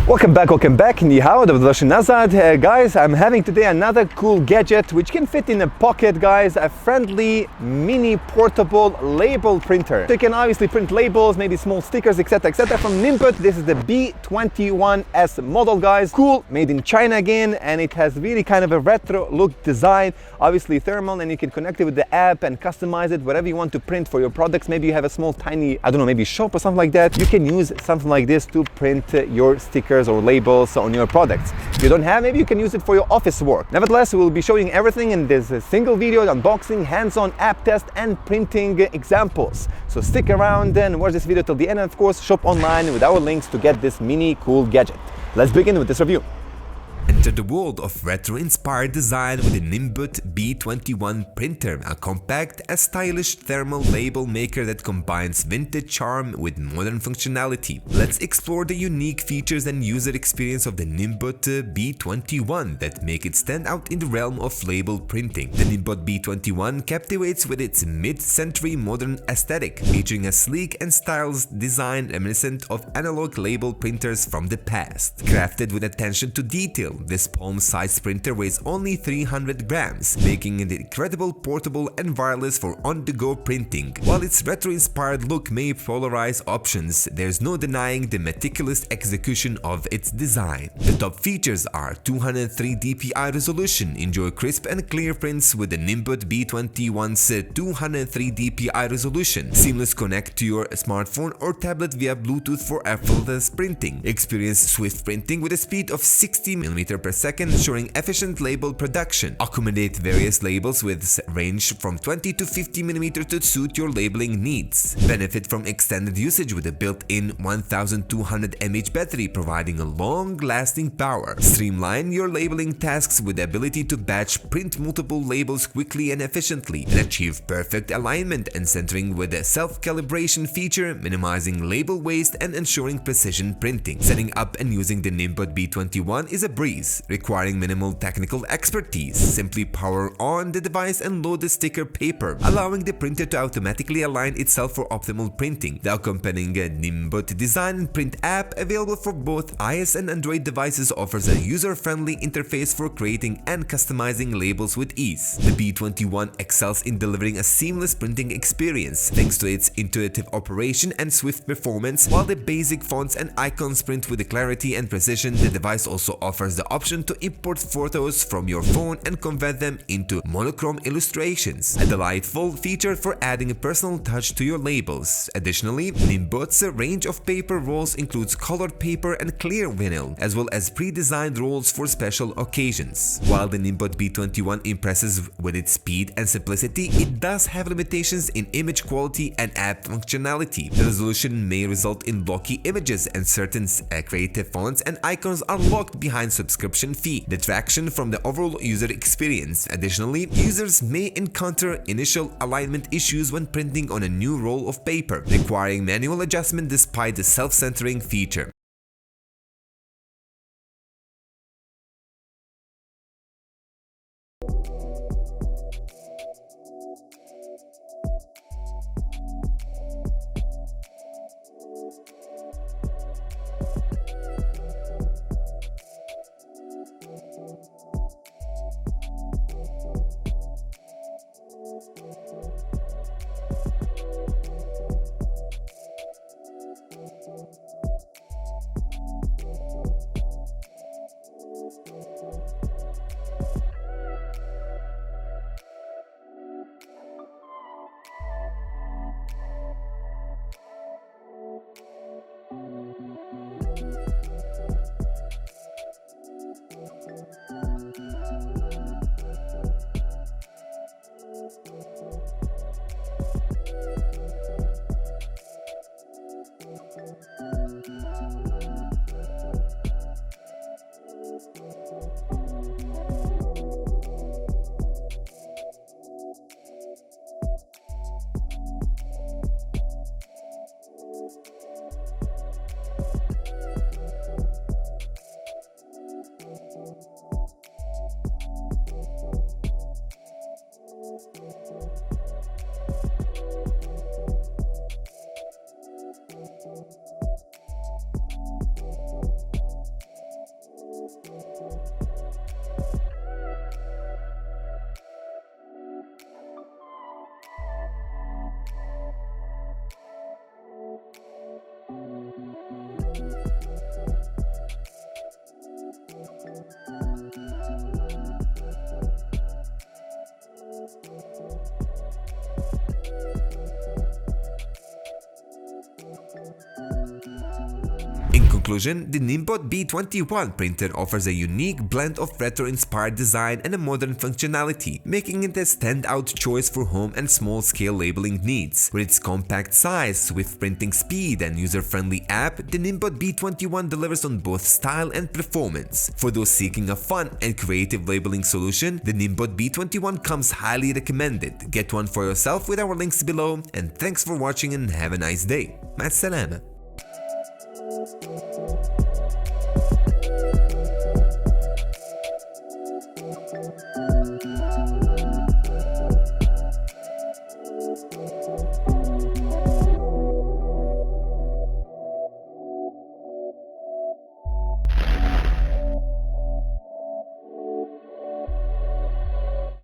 Welcome back, Ni hao, Nazad. Guys, I'm having today another cool gadget which can fit in a pocket, guys. A friendly, mini, portable label printer. So you can obviously print labels, maybe small stickers, etc, etc. From NIIMBOT. This is the B21S model, guys. Cool, made in China again, and it has really kind of a retro look design. Obviously thermal, and you can connect it with the app and customize it, whatever you want to print for your products. Maybe you have a small, tiny, I don't know, maybe shop or something like that. You can use something like this to print your stickers or labels on your products. If you don't have, maybe you can use it for your office work. Nevertheless, we'll be showing everything in this single video: unboxing, hands-on app test, and printing examples. So stick around and watch this video till the end, and of course shop online with our links to get this mini cool gadget. Let's begin with this review. Enter the world of retro-inspired design with the NIIMBOT B21 printer, a compact, stylish thermal label maker that combines vintage charm with modern functionality. Let's explore the unique features and user experience of the NIIMBOT B21 that make it stand out in the realm of label printing. The NIIMBOT B21 captivates with its mid-century modern aesthetic, featuring a sleek and stylish design reminiscent of analog label printers from the past. Crafted with attention to detail, this palm-sized printer weighs only 300 grams, making it incredible, portable and wireless for on-the-go printing. While its retro-inspired look may polarize options, there's no denying the meticulous execution of its design. The top features are 203 dpi resolution. Enjoy crisp and clear prints with the NIIMBOT B21's 203 dpi resolution. Seamless connect to your smartphone or tablet via Bluetooth for effortless printing. Experience swift printing with a speed of 60 mm per second, ensuring efficient label production. Accommodate various labels with range from 20 to 50 mm to suit your labeling needs. Benefit from extended usage with a built-in 1200 mAh battery, providing a long-lasting power. Streamline your labeling tasks with the ability to batch print multiple labels quickly and efficiently, and achieve perfect alignment and centering with a self-calibration feature, minimizing label waste and ensuring precision printing. Setting up and using the NIIMBOT B21 is a breeze, requiring minimal technical expertise. Simply power on the device and load the sticker paper, allowing the printer to automatically align itself for optimal printing. The accompanying NIIMBOT design and print app, available for both iOS and Android devices, offers a user-friendly interface for creating and customizing labels with ease. The B21 excels in delivering a seamless printing experience thanks to its intuitive operation and swift performance. While the basic fonts and icons print with clarity and precision, the device also offers the option to import photos from your phone and convert them into monochrome illustrations, a delightful feature for adding a personal touch to your labels. Additionally, NIIMBOT's range of paper rolls includes colored paper and clear vinyl, as well as pre-designed rolls for special occasions. While the NIIMBOT B21 impresses with its speed and simplicity, it does have limitations in image quality and app functionality. The resolution may result in blocky images, and certain creative fonts and icons are locked behind subscription fee, detraction from the overall user experience. Additionally, users may encounter initial alignment issues when printing on a new roll of paper, requiring manual adjustment despite the self-centering feature. conclusion, the NIIMBOT B21 printer offers a unique blend of retro-inspired design and a modern functionality, making it a standout choice for home and small-scale labeling needs. With its compact size, swift printing speed, and user-friendly app, the NIIMBOT B21 delivers on both style and performance. For those seeking a fun and creative labeling solution, the NIIMBOT B21 comes highly recommended. Get one for yourself with our links below, and thanks for watching and have a nice day. مع السلامة.